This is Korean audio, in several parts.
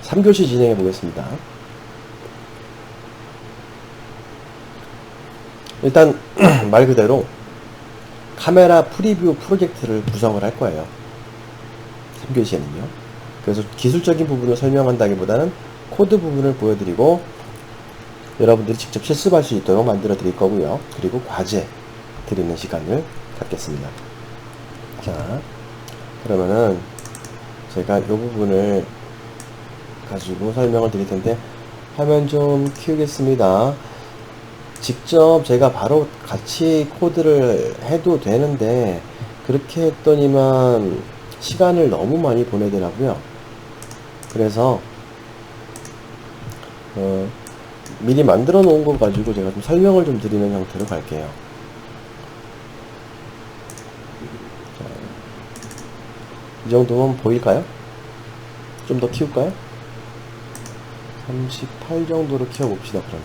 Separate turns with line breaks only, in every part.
3교시 진행해 보겠습니다. 일단 말 그대로 카메라 프리뷰 프로젝트를 구성을 할 거예요. 3교시에는요. 그래서 기술적인 부분을 설명한다기보다는 코드 부분을 보여드리고 여러분들이 직접 실습할 수 있도록 만들어 드릴 거고요. 그리고 과제 드리는 시간을 갖겠습니다. 자, 그러면은 제가 이 부분을 가지고 설명을 드릴 텐데 화면 좀 키우겠습니다. 직접 제가 바로 같이 코드를 해도 되는데 그렇게 했더니만 시간을 너무 많이 보내더라고요. 그래서 미리 만들어 놓은 거 가지고 제가 좀 설명을 좀 드리는 형태로 갈게요. 자, 이 정도면 보일까요? 좀 더 키울까요? 38 정도로 키워봅시다. 그럼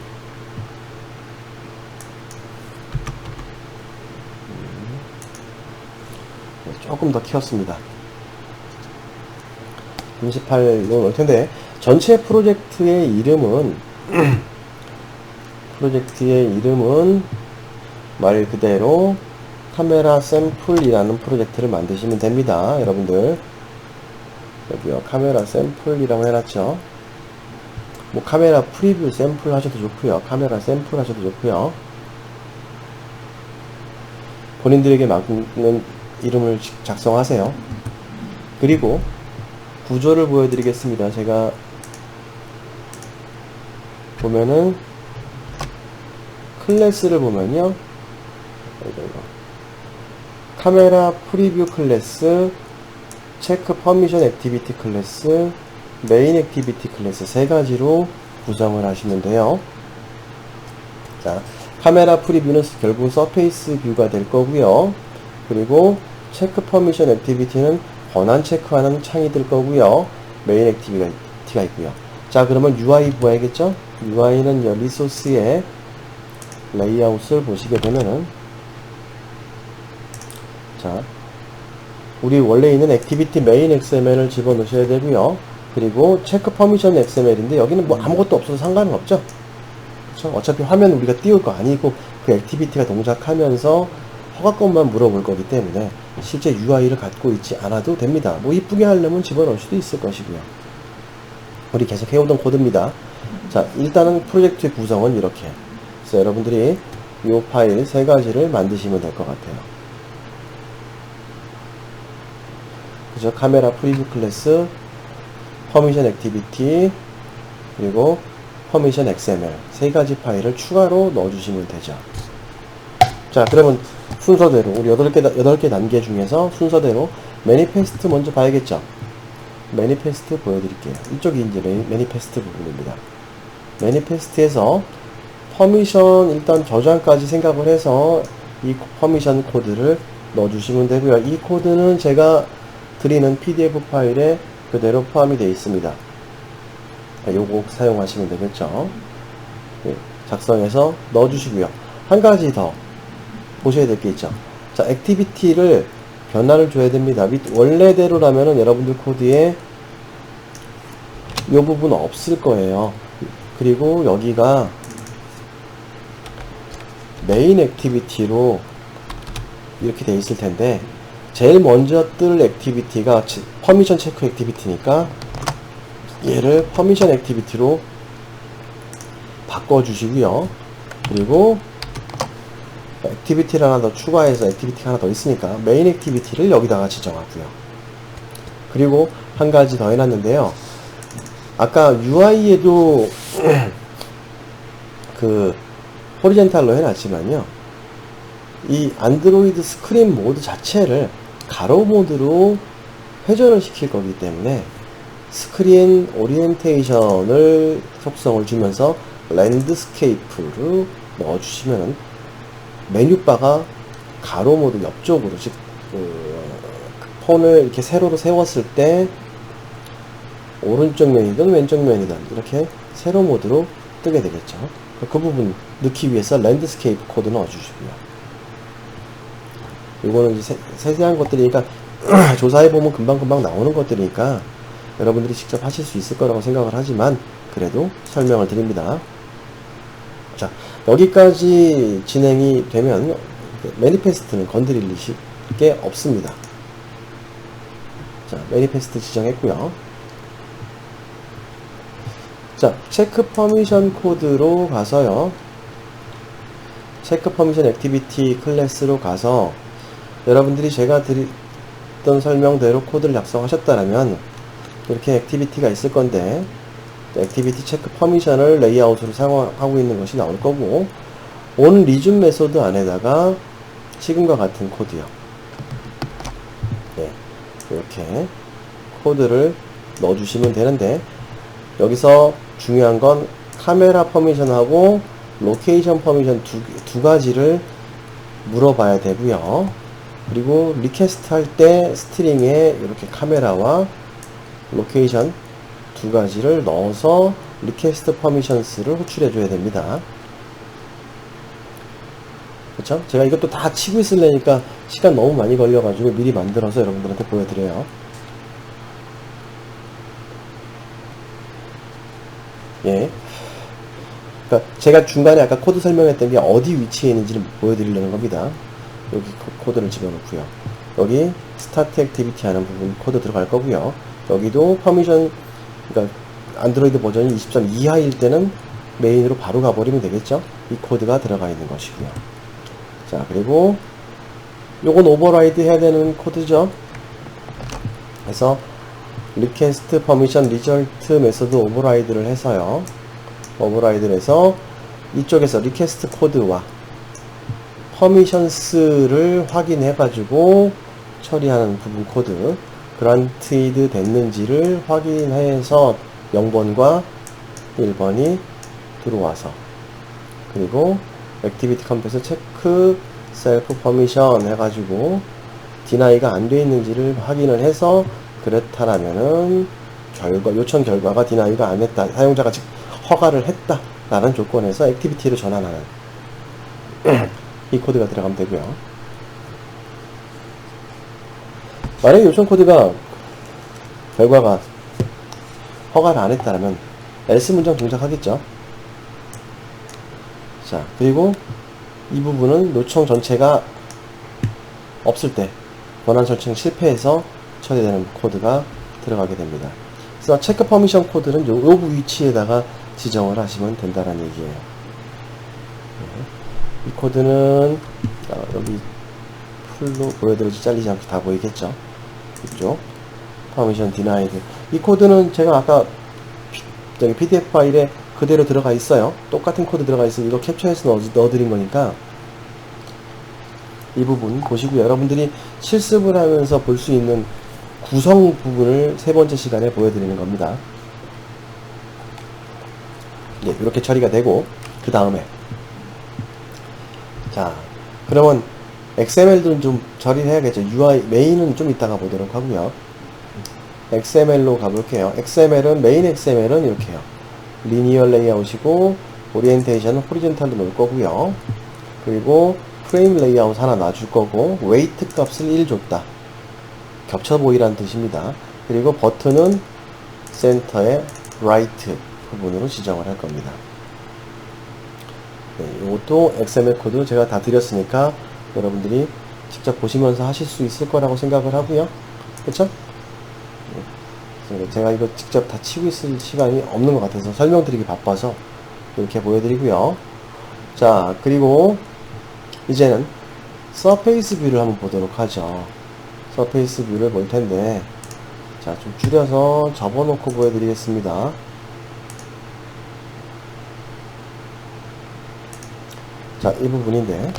조금 더 키웠습니다. 38로 넣을 텐데 전체 프로젝트의 이름은 말 그대로 카메라 샘플이라는 프로젝트를 만드시면 됩니다. 여러분들 여기요, 카메라 샘플이라고 해놨죠. 뭐 카메라 프리뷰 샘플 하셔도 좋고요, 카메라 샘플 하셔도 좋고요. 본인들에게 맞는 이름을 작성하세요. 그리고 구조를 보여드리겠습니다. 제가 보면은 클래스를 보면요, 카메라 프리뷰 클래스, 체크 퍼미션 액티비티 클래스, 메인 액티비티 클래스 세 가지로 구성을 하시면 돼요. 자, 카메라 프리뷰는 결국 서페이스 뷰가 될 거고요. 그리고 체크 퍼미션 액티비티는 권한 체크하는 창이 될 거고요. 메인 액티비티가 있고요. 자, 그러면 UI 보아야겠죠? UI는 리소스의 레이아웃을 보시게 되면은, 자, 우리 원래 있는 액티비티 메인 XML을 집어넣으셔야 되고요. 그리고 체크 퍼미션 XML인데 여기는 뭐 아무것도 없어서 상관은 없죠. 그렇죠? 어차피 화면 우리가 띄울 거 아니고 그 액티비티가 동작하면서 허가권만 물어볼 거기 때문에 실제 UI를 갖고 있지 않아도 됩니다. 뭐 이쁘게 하려면 집어넣을 수도 있을 것이고요. 우리 계속 해오던 코드입니다. 자, 일단은 프로젝트의 구성은 이렇게. 그래서 여러분들이 이 파일 세 가지를 만드시면 될 것 같아요. 그죠? 카메라 프리뷰 클래스, 퍼미션 액티비티, 그리고 퍼미션 XML 세 가지 파일을 추가로 넣어주시면 되죠. 자, 그러면 순서대로 우리 8개 단계 중에서 순서대로 매니페스트 먼저 봐야겠죠. 매니페스트 보여드릴게요. 이쪽이 이제 매니페스트 부분입니다. 매니페스트에서 퍼미션 일단 저장까지 생각을 해서 이 퍼미션 코드를 넣어주시면 되고요. 이 코드는 제가 드리는 PDF 파일에 그대로 포함이 되어 있습니다. 요거 사용하시면 되겠죠. 작성해서 넣어주시고요. 한 가지 더 보셔야 될 게 있죠. 자, 액티비티를 변화를 줘야 됩니다. 원래대로라면은 여러분들 코드에 이 부분 없을 거예요. 그리고 여기가 메인 액티비티로 이렇게 돼 있을 텐데 제일 먼저 뜰 액티비티가 퍼미션 체크 액티비티니까 얘를 퍼미션 액티비티로 바꿔주시고요. 그리고 액티비티를 하나 더 추가해서 액티비티가 하나 더 있으니까 메인 액티비티를 여기다가 지정하고요. 그리고 한 가지 더 해놨는데요. 아까 UI에도 그 호리젠탈로 해놨지만요, 이 안드로이드 스크린 모드 자체를 가로 모드로 회전을 시킬 거기 때문에 스크린 오리엔테이션을 속성을 주면서 랜드스케이프를 넣어주시면 메뉴바가 가로 모드 옆쪽으로, 즉 폰을 이렇게 세로로 세웠을 때 오른쪽 면이든 왼쪽 면이든 이렇게 세로 모드로 뜨게 되겠죠. 그 부분 넣기 위해서 랜드스케이프 코드 넣어주시고요. 이거는 이제 세세한 것들이니까 조사해보면 금방금방 나오는 것들이니까 여러분들이 직접 하실 수 있을 거라고 생각을 하지만 그래도 설명을 드립니다. 자, 여기까지 진행이 되면 매니페스트는 건드릴 게 없습니다. 자, 매니페스트 지정했고요. 자, 체크 퍼미션 코드로 가서요. 체크 퍼미션 액티비티 클래스로 가서 여러분들이 제가 드렸던 설명대로 코드를 작성하셨다면 이렇게 액티비티가 있을 건데 액티비티 체크 퍼미션을 레이아웃으로 사용하고 있는 것이 나올 거고 온 리준 메소드 안에다가 지금과 같은 코드요. 네, 이렇게 코드를 넣어주시면 되는데 여기서 중요한 건 카메라 퍼미션하고 로케이션 퍼미션 두 가지를 물어봐야 되고요. 그리고 리퀘스트 할 때 스트링에 이렇게 카메라와 로케이션 두 가지를 넣어서 리퀘스트 퍼미션스를 호출해 줘야 됩니다. 그쵸? 제가 이것도 다 치고 있으려니까 시간 너무 많이 걸려가지고 미리 만들어서 여러분들한테 보여드려요. 예. 그러니까 제가 중간에 아까 코드 설명했던 게 어디 위치에 있는지를 보여드리려는 겁니다. 여기 코드를 집어넣고요. 여기 스타트 액티비티 하는 부분 코드 들어갈 거고요. 여기도 퍼미션, 그러니까 안드로이드 버전이 23 이하일 때는 메인으로 바로 가버리면 되겠죠. 이 코드가 들어가 있는 것이고요. 자, 그리고 요건 오버라이드 해야 되는 코드죠. 그래서 리퀘스트 퍼미션 리절트 메소드 오버라이드를 해서요. 오버라이드를 해서 이쪽에서 리퀘스트 코드와 퍼미션스를 확인해 가지고 처리하는 부분 코드 그란티드 됐는지를 확인해서 0번과 1번이 들어와서 그리고 액티비티 컴퓨터 체크 셀프 퍼미션 해가지고 디나이가 안 돼 있는지를 확인을 해서 그렇다라면은 요청 결과가 디나이가 안 했다, 사용자가 즉 허가를 했다 라는 조건에서 액티비티를 전환하는 이 코드가 들어가면 되고요. 만약에 요청 코드가 결과가 허가를 안 했다라면 else 문장 동작하겠죠. 자, 그리고 이 부분은 요청 전체가 없을 때 권한 설정 실패해서 처리되는 코드가 들어가게 됩니다. 그래서 체크 퍼미션 코드는 요 위치에다가 지정을 하시면 된다는 얘기예요. 이 코드는 여기 풀로 보여드려도 잘리지 않게 다 보이겠죠. 이쪽 퍼미션 디나이드. 이 코드는 제가 아까 PDF 파일에 그대로 들어가 있어요. 똑같은 코드 들어가 있으면 이거 캡처해서 넣어드린 거니까 이 부분 보시고 여러분들이 실습을 하면서 볼 수 있는 구성 부분을 세 번째 시간에 보여드리는 겁니다. 예, 이렇게 처리가 되고 그 다음에 자, 그러면 XML도 좀 처리를 해야겠죠. UI 메인은 좀 이따가 보도록 하고요. XML로 가볼게요. XML은 메인 XML은 이렇게요. 리니어 레이아웃이고 오리엔테이션은 호리존탈로 놓을 거고요. 그리고 프레임 레이아웃 하나 놔줄 거고 웨이트 값을 1 줬다. 겹쳐 보이라는 뜻입니다. 그리고 버튼은 센터의 라이트 부분으로 지정을 할 겁니다. 네, 이것도 XML 코드 제가 다 드렸으니까 여러분들이 직접 보시면서 하실 수 있을 거라고 생각을 하고요. 그쵸? 네, 제가 이거 직접 다 치고 있을 시간이 없는 것 같아서 설명드리기 바빠서 이렇게 보여드리고요. 자, 그리고 이제는 서페이스 뷰를 한번 보도록 하죠. 서페이스 뷰를 볼 텐데, 자, 좀 줄여서 접어놓고 보여드리겠습니다. 자, 이 부분인데,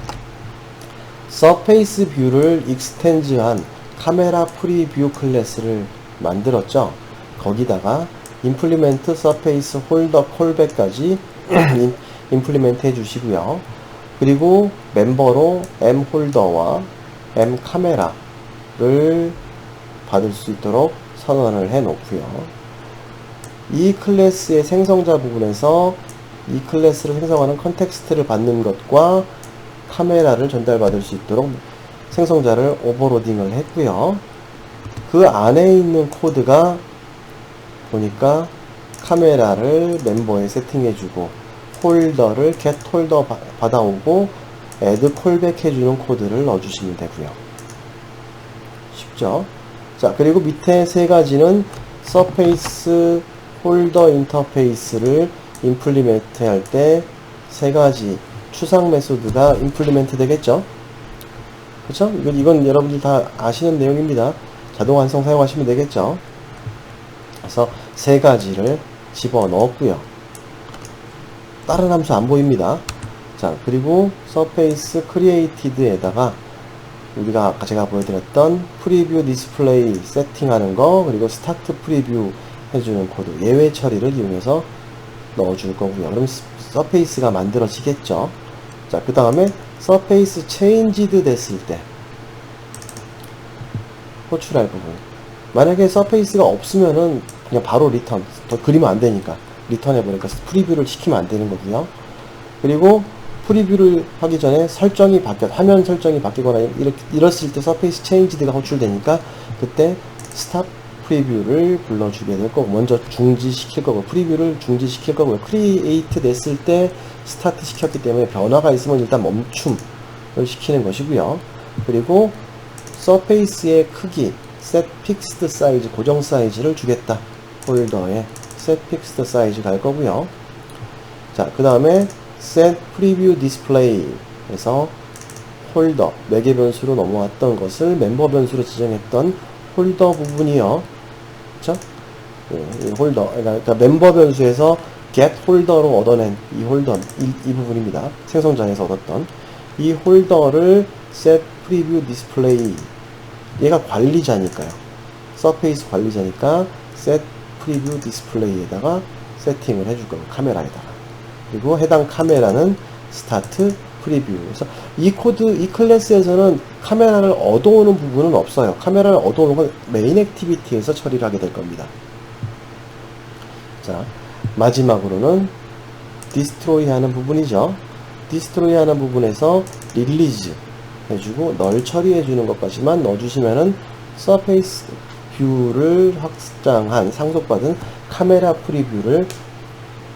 서페이스 뷰를 익스텐즈한 카메라 프리뷰 클래스를 만들었죠. 거기다가 implement surface holder callback까지 임플리멘트 해주시고요. 그리고 멤버로 mholder와 mCamera를 받을 수 있도록 선언을 해 놓고요. 이 클래스의 생성자 부분에서 이 클래스를 생성하는 컨텍스트를 받는 것과 카메라를 전달받을 수 있도록 생성자를 오버로딩을 했고요. 그 안에 있는 코드가 보니까 카메라를 멤버에 세팅해주고 홀더를 get 홀더 받아오고 add 콜백 해주는 코드를 넣어주시면 되고요. 쉽죠? 자, 그리고 밑에 세 가지는 서페이스 홀더 인터페이스를 임플리멘트 할 때 세 가지 추상 메소드가 임플리멘트 되겠죠? 그쵸? 이건 여러분들 다 아시는 내용입니다. 자동 완성 사용하시면 되겠죠? 그래서 세 가지를 집어 넣었고요. 다른 함수 안 보입니다. 자, 그리고 서페이스 크리에이티드에다가 우리가 아까 제가 보여드렸던 프리뷰 디스플레이 세팅하는 거, 그리고 스타트 프리뷰 해주는 코드 예외 처리를 이용해서 넣어줄 거고요. 그럼 서페이스가 만들어지겠죠. 자, 그 다음에 서페이스 체인지드 됐을 때 호출할 부분, 만약에 서페이스가 없으면은 그냥 바로 리턴, 더 그리면 안 되니까 리턴 해버리니까 프리뷰를 시키면 안 되는 거고요. 그리고 프리뷰를 하기 전에 설정이 화면 설정이 바뀌거나 이랬을 때 서페이스 체인지드가 호출되니까 그때 스탑 프리뷰를 불러주게 될 거고, 먼저 중지시킬 거고, 프리뷰를 중지시킬 거고요. 크리에이트 됐을 때 스타트 시켰기 때문에 변화가 있으면 일단 멈춤을 시키는 것이고요. 그리고 서페이스의 크기, set fixed size, 고정 사이즈를 주겠다. 홀더에 set fixed size 갈 거고요. 자, 그 다음에 set preview display 에서 홀더, 매개 변수로 넘어왔던 것을 멤버 변수로 지정했던 홀더 부분이요. 그쵸? 이 홀더, 그러니까 멤버 변수에서 get 홀더로 얻어낸 이 홀더, 이 부분입니다. 생성장에서 얻었던 이 홀더를 set preview display, 얘가 관리자니까요. 서페이스 관리자니까 set preview display에다가 세팅을 해줄 거고, 카메라에다가. 그리고 해당 카메라는 스타트 프리뷰. 그래서 이 코드, 이 클래스에서는 카메라를 얻어오는 부분은 없어요. 카메라를 얻어오는 건 메인 액티비티에서 처리를 하게 될 겁니다. 자, 마지막으로는 디스트로이 하는 부분이죠. 디스트로이 하는 부분에서 릴리즈 해주고 널 처리해 주는 것까지만 넣어주시면은 서페이스 뷰를 확장한, 상속받은 카메라 프리뷰를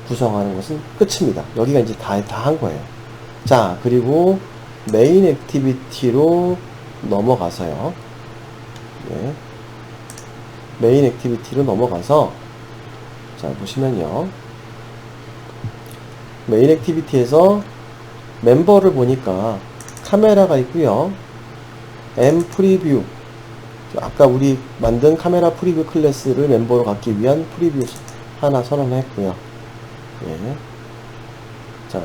구성하는 것은 끝입니다. 여기가 이제 다 한 거예요. 자, 그리고 메인 액티비티로 넘어가서요. 네. 메인 액티비티로 넘어가서, 자, 보시면요. 메인 액티비티에서 멤버를 보니까 카메라가 있고요. M 프리뷰, 아까 우리 만든 카메라 프리뷰 클래스를 멤버로 갖기 위한 프리뷰 하나 선언했고요. 예. 자,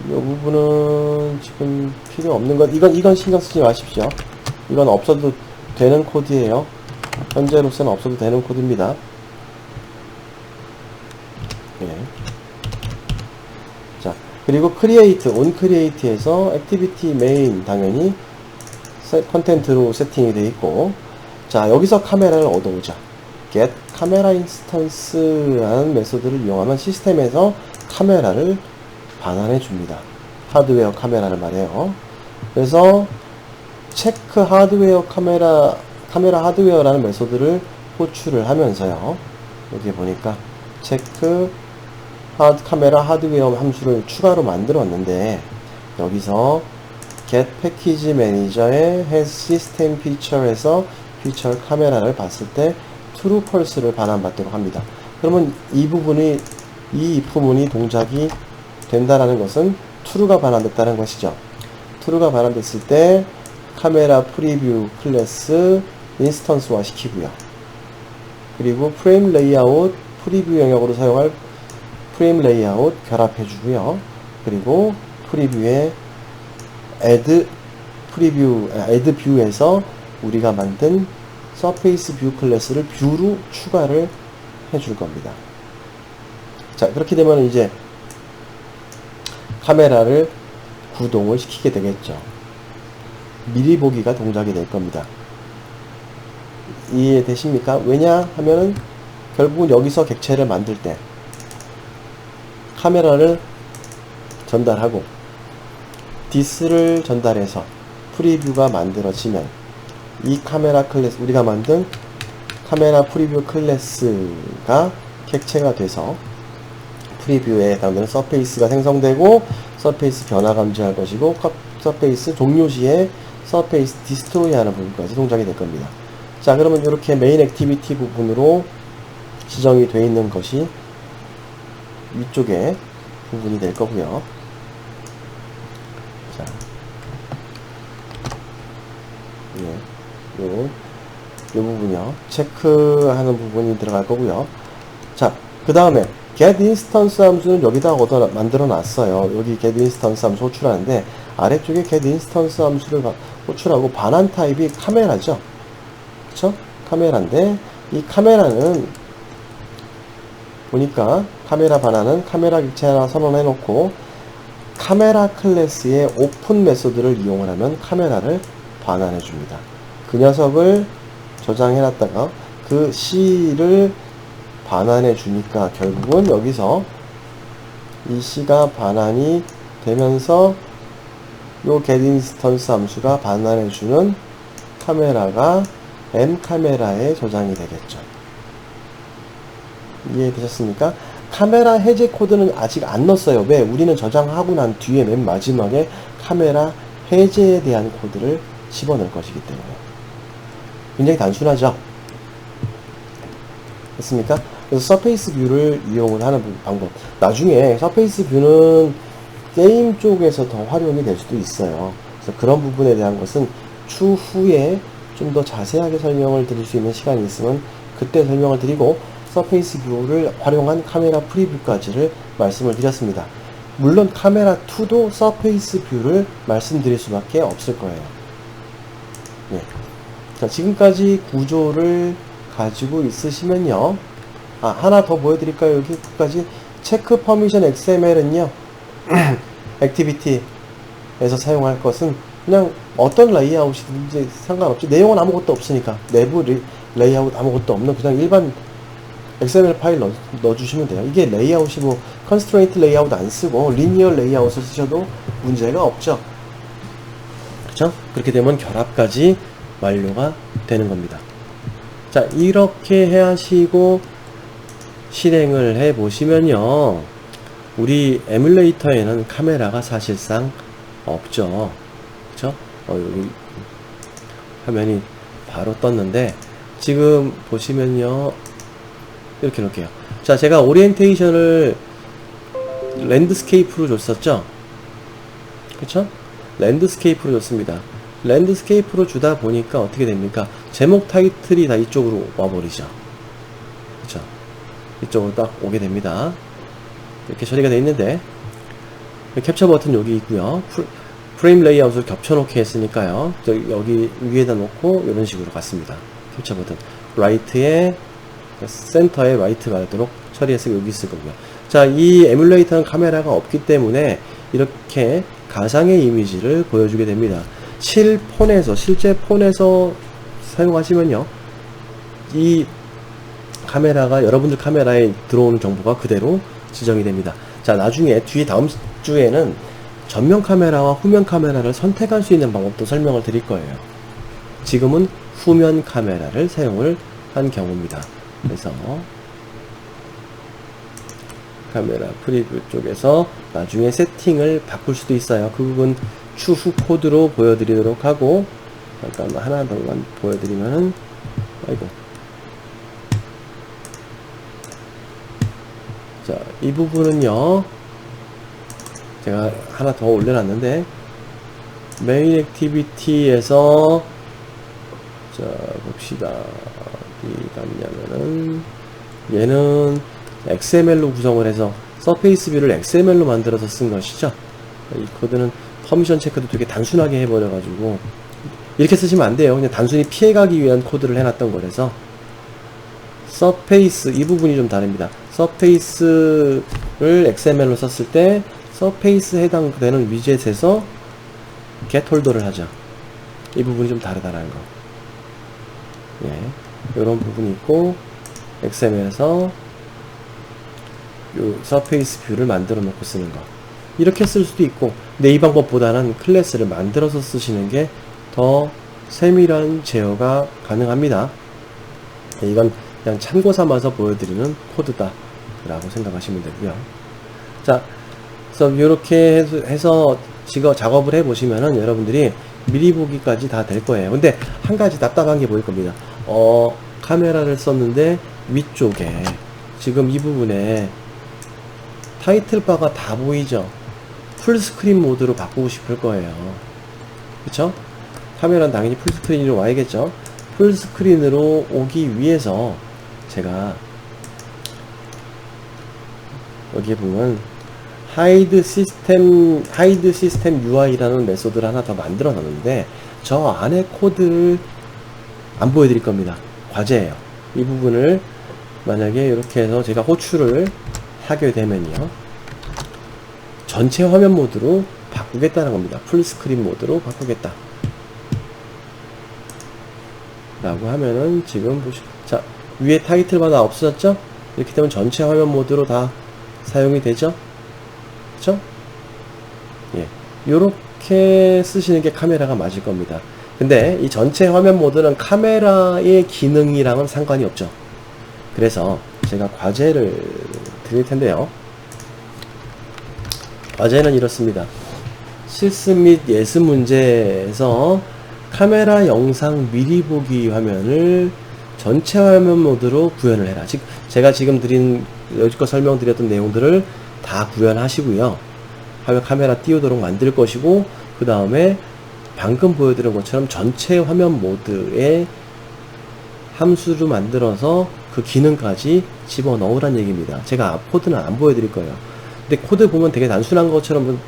이 부분은 지금 필요 없는 것, 이건 신경 쓰지 마십시오. 이건 없어도 되는 코드예요. 현재로서는 없어도 되는 코드입니다. 예. 자, 그리고 크리에이트, 온 크리에이트에서 액티비티 메인 당연히 컨텐트로 세팅이 되어 있고, 자, 여기서 카메라를 얻어오자. get 카메라 인스턴스라는 메소드를 이용하면 시스템에서 카메라를 반환해 줍니다. 하드웨어 카메라를 말해요. 그래서 체크 하드웨어 카메라 하드웨어라는 메소드를 호출을 하면서요. 여기 보니까 체크 카메라 하드웨어 함수를 추가로 만들었는데, 여기서 get 패키지 매니저의 has system feature에서 피처 카메라를 봤을 때 true false를 반환받도록 합니다. 그러면 이 부분이, 이 if문이 동작이 된다라는 것은 true가 반환됐다는 것이죠. true가 반환됐을 때 카메라 프리뷰 클래스 인스턴스화 시키고요. 그리고 프레임 레이아웃 프리뷰 영역으로 사용할 프레임 레이아웃 결합해 주고요. 그리고 프리뷰에 add 뷰에서 우리가 만든 서페이스 뷰 클래스를 뷰로 추가를 해줄 겁니다. 자, 그렇게 되면 이제 카메라를 구동을 시키게 되겠죠. 미리 보기가 동작이 될 겁니다. 이해되십니까? 왜냐 하면은 결국은 여기서 객체를 만들 때 카메라를 전달하고 디스를 전달해서 프리뷰가 만들어지면 이 카메라 클래스, 우리가 만든 카메라 프리뷰 클래스가 객체가 돼서 프리뷰에 해당되는 서페이스가 생성되고 서페이스 변화 감지할 것이고 서페이스 종료 시에 서페이스 디스트로이 하는 부분까지 동작이 될 겁니다. 자, 그러면 이렇게 메인 액티비티 부분으로 지정이 되어 있는 것이 위쪽에 부분이 될 거고요. 자, 요 부분이요. 체크하는 부분이 들어갈 거고요. 자, 그 다음에 get instance 함수는 여기다 만들어 놨어요. 여기 get instance 함수 호출하는데 아래쪽에 get instance 함수를 호출하고 반환 타입이 카메라죠. 그쵸? 카메라인데 이 카메라는 보니까 카메라 반환은 카메라 객체 하나 선언해 놓고 카메라 클래스의 오픈 메소드를 이용을 하면 카메라를 반환해 줍니다. 그 녀석을 저장해 놨다가 그 C를 반환해 주니까 결국은 여기서 이 C가 반환이 되면서 요 getInstance 함수가 반환해 주는 카메라가 M카메라에 저장이 되겠죠. 이해되셨습니까? 카메라 해제 코드는 아직 안 넣었어요. 왜? 우리는 저장하고 난 뒤에 맨 마지막에 카메라 해제에 대한 코드를 집어넣을 것이기 때문에 굉장히 단순하죠? 됐습니까? 그래서 서페이스 뷰를 이용을 하는 방법. 나중에 서페이스 뷰는 게임 쪽에서 더 활용이 될 수도 있어요. 그래서 그런 부분에 대한 것은 추후에 좀 더 자세하게 설명을 드릴 수 있는 시간이 있으면 그때 설명을 드리고 서페이스 뷰를 활용한 카메라 프리뷰까지를 말씀을 드렸습니다. 물론 카메라 2도 서페이스 뷰를 말씀드릴 수밖에 없을 거예요. 네. 자, 지금까지 구조를 가지고 있으시면요. 하나 더 보여드릴까요? 여기까지 체크 퍼미션 XML은요. 액티비티에서 사용할 것은 그냥 어떤 레이아웃이든지 상관없지. 내용은 아무것도 없으니까. 내부 레이아웃 아무것도 없는 그냥 일반 XML 파일 넣어주시면 돼요. 이게 레이아웃이 뭐 컨스트레인트 레이아웃 안 쓰고 리니어 레이아웃을 쓰셔도 문제가 없죠. 그렇죠? 그렇게 되면 결합까지 완료가 되는 겁니다. 자, 이렇게 하시고 실행을 해 보시면요. 우리 에뮬레이터에는 카메라가 사실상 없죠. 그쵸? 여기 화면이 바로 떴는데 지금 보시면요. 이렇게 놓을게요. 자, 제가 오리엔테이션을 랜드스케이프로 줬었죠? 그쵸? 랜드스케이프로 줬습니다. 랜드스케이프로 주다 보니까 어떻게 됩니까? 제목 타이틀이 다 이쪽으로 와버리죠. 그쵸? 이쪽으로 딱 오게 됩니다. 이렇게 처리가 되어 있는데 캡처 버튼 여기 있고요. 프레임 레이아웃을 겹쳐놓게 했으니까요. 여기 위에다 놓고 이런 식으로 갔습니다. 캡처 버튼 라이트에 센터에 라이트가 되도록 처리해서 여기 있을 거고요. 자, 이 에뮬레이터는 카메라가 없기 때문에 이렇게 가상의 이미지를 보여주게 됩니다. 실제 폰에서 사용하시면요. 이 카메라가 여러분들 카메라에 들어오는 정보가 그대로 지정이 됩니다. 자, 나중에 다음 주에는 전면 카메라와 후면 카메라를 선택할 수 있는 방법도 설명을 드릴 거예요. 지금은 후면 카메라를 사용을 한 경우입니다. 그래서 카메라 프리뷰 쪽에서 나중에 세팅을 바꿀 수도 있어요. 그 부분 추후 코드로 보여드리도록 하고, 잠깐만 하나 더만 보여드리면은, 아이고. 자, 이 부분은요, 제가 하나 더 올려놨는데, 메인 액티비티에서, 자, 봅시다. 어디 갔냐면은, 얘는 XML로 구성을 해서 서페이스 뷰를 XML로 만들어서 쓴 것이죠. 이 코드는 퍼미션 체크도 되게 단순하게 해버려가지고 이렇게 쓰시면 안 돼요. 그냥 단순히 피해가기 위한 코드를 해놨던 거라서. 서페이스 이 부분이 좀 다릅니다. 서페이스를 XML로 썼을 때 서페이스 해당되는 위젯에서 get 홀더를 하죠. 이 부분이 좀 다르다라는 거. 예, 이런 부분이 있고 XML에서 요 서페이스 뷰를 만들어 놓고 쓰는 거, 이렇게 쓸 수도 있고, 근데 이 방법보다는 클래스를 만들어서 쓰시는 게 더 세밀한 제어가 가능합니다. 이건 그냥 참고 삼아서 보여드리는 코드다 라고 생각하시면 되고요. 자, 그래서 이렇게 해서 작업을 해 보시면은 여러분들이 미리 보기까지 다 될 거예요. 근데 한 가지 답답한 게 보일 겁니다. 카메라를 썼는데 위쪽에 지금 이 부분에 타이틀바가 다 보이죠? 풀스크린 모드로 바꾸고 싶을 거예요. 그쵸? 카메라는 당연히 풀스크린으로 와야겠죠? 풀스크린으로 오기 위해서 제가 여기에 보면 하이드 시스템 UI라는 메소드를 하나 더 만들어 놨는데 저 안에 코드를 안 보여드릴 겁니다. 과제예요. 이 부분을 만약에 이렇게 해서 제가 호출을 하게 되면요, 전체 화면 모드로 바꾸겠다는 겁니다. 풀스크린 모드로 바꾸겠다 라고 하면은 지금 자, 위에 타이틀바 다 없어졌죠? 이렇게 되면 전체 화면 모드로 다 사용이 되죠? 그쵸? 예, 요렇게 쓰시는 게 카메라가 맞을 겁니다. 근데 이 전체 화면 모드는 카메라의 기능이랑은 상관이 없죠. 그래서 제가 과제를 드릴 텐데요. 과제는 이렇습니다. 실습 및 예습 문제에서 카메라 영상 미리 보기 화면을 전체 화면 모드로 구현을 해라. 즉 제가 지금 여지껏 설명드렸던 내용들을 다 구현하시고요. 카메라 띄우도록 만들 것이고, 그 다음에 방금 보여드린 것처럼 전체 화면 모드의 함수를 만들어서 그 기능까지 집어넣으란 얘기입니다. 제가 코드는 안 보여드릴 거예요. 근데 코드 보면 되게 단순한 것처럼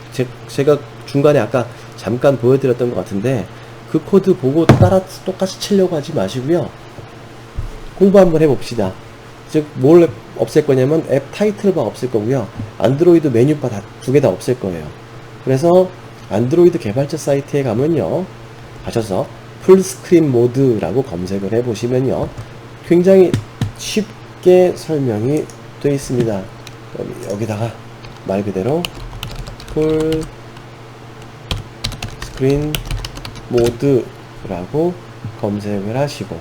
제가 중간에 아까 잠깐 보여드렸던 것 같은데, 그 코드 보고 똑같이 치려고 하지 마시고요. 공부 한번 해봅시다. 즉 뭘 없앨 거냐면 앱 타이틀바 없앨 거고요. 안드로이드 메뉴바 두 개 다 없앨 거예요. 그래서 안드로이드 개발자 사이트에 가면요, 가셔서 풀스크린 모드라고 검색을 해보시면요, 굉장히 쉽게 설명이 되어 있습니다. 여기다가 말 그대로 풀스크린 모드라고 검색을 하시고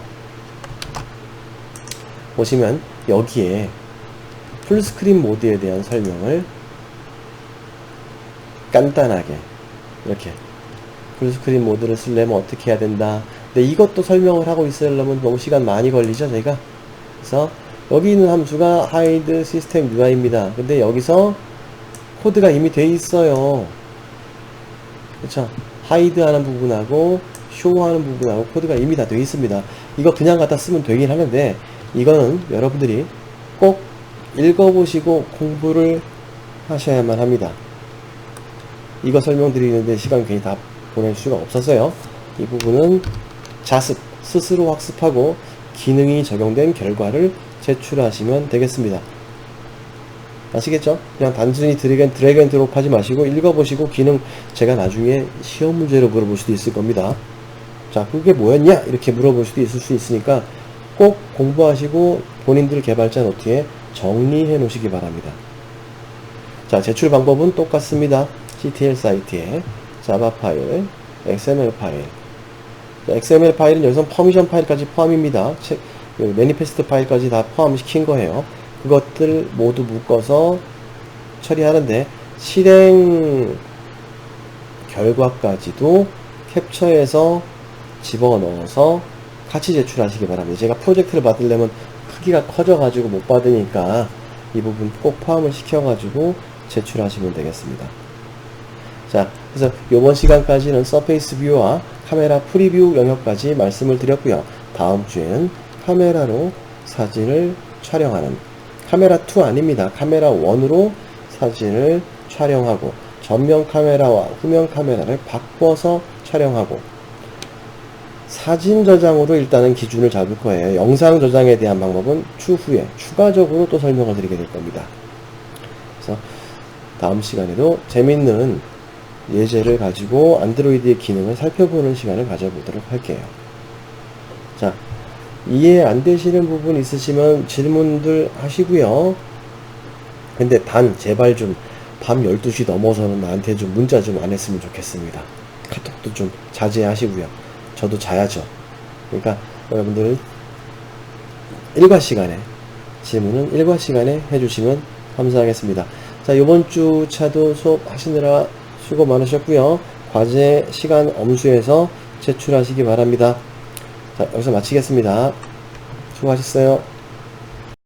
보시면 여기에 풀스크린 모드에 대한 설명을 간단하게 이렇게, 풀스크린 모드를 쓰려면 어떻게 해야 된다. 근데 이것도 설명을 하고 있으려면 너무 시간 많이 걸리죠, 제가. 그래서 여기 있는 함수가 hide system UI입니다. 근데 여기서 코드가 이미 돼 있어요. 그쵸? hide 하는 부분하고 show 하는 부분하고 코드가 이미 다 돼 있습니다. 이거 그냥 갖다 쓰면 되긴 하는데, 이거는 여러분들이 꼭 읽어보시고 공부를 하셔야만 합니다. 이거 설명드리는데 시간 괜히 다 보낼 수가 없어서요. 이 부분은 스스로 학습하고 기능이 적용된 결과를 제출하시면 되겠습니다. 아시겠죠? 그냥 단순히 드래그 앤 드롭 하지 마시고 읽어보시고 기능, 제가 나중에 시험 문제로 물어볼 수도 있을 겁니다. 자, 그게 뭐였냐? 이렇게 물어볼 수도 있을 수 있으니까 꼭 공부하시고 본인들 개발자 노트에 정리해 놓으시기 바랍니다. 자, 제출 방법은 똑같습니다. CTL 사이트에 자바 파일, XML 파일. XML 파일은 여기서 퍼미션 파일까지 포함입니다. 매니페스트 파일까지 다 포함시킨 거예요. 그것들 모두 묶어서 처리하는데, 실행 결과까지도 캡처해서 집어넣어서 같이 제출하시기 바랍니다. 제가 프로젝트를 받으려면 크기가 커져가지고 못 받으니까 이 부분 꼭 포함을 시켜가지고 제출하시면 되겠습니다. 자, 그래서 이번 시간까지는 서페이스 뷰와 카메라 프리뷰 영역까지 말씀을 드렸고요. 다음 주에는 카메라로 사진을 촬영하는, 카메라 2 아닙니다. 카메라 1으로 사진을 촬영하고 전면 카메라와 후면 카메라를 바꿔서 촬영하고, 사진 저장으로 일단은 기준을 잡을 거예요. 영상 저장에 대한 방법은 추후에 추가적으로 또 설명을 드리게 될 겁니다. 그래서 다음 시간에도 재밌는 예제를 가지고 안드로이드의 기능을 살펴보는 시간을 가져보도록 할게요. 자, 이해 안 되시는 부분 있으시면 질문들 하시고요. 근데 제발 좀 밤 12시 넘어서는 나한테 좀 문자 좀 안 했으면 좋겠습니다. 카톡도 좀 자제하시고요. 저도 자야죠. 그러니까 여러분들 일과 시간에 질문은 일과 시간에 해주시면 감사하겠습니다. 자, 요번 주 차도 수업 하시느라 수고 많으셨고요. 과제 시간 엄수해서 제출하시기 바랍니다. 자, 여기서 마치겠습니다. 수고하셨어요.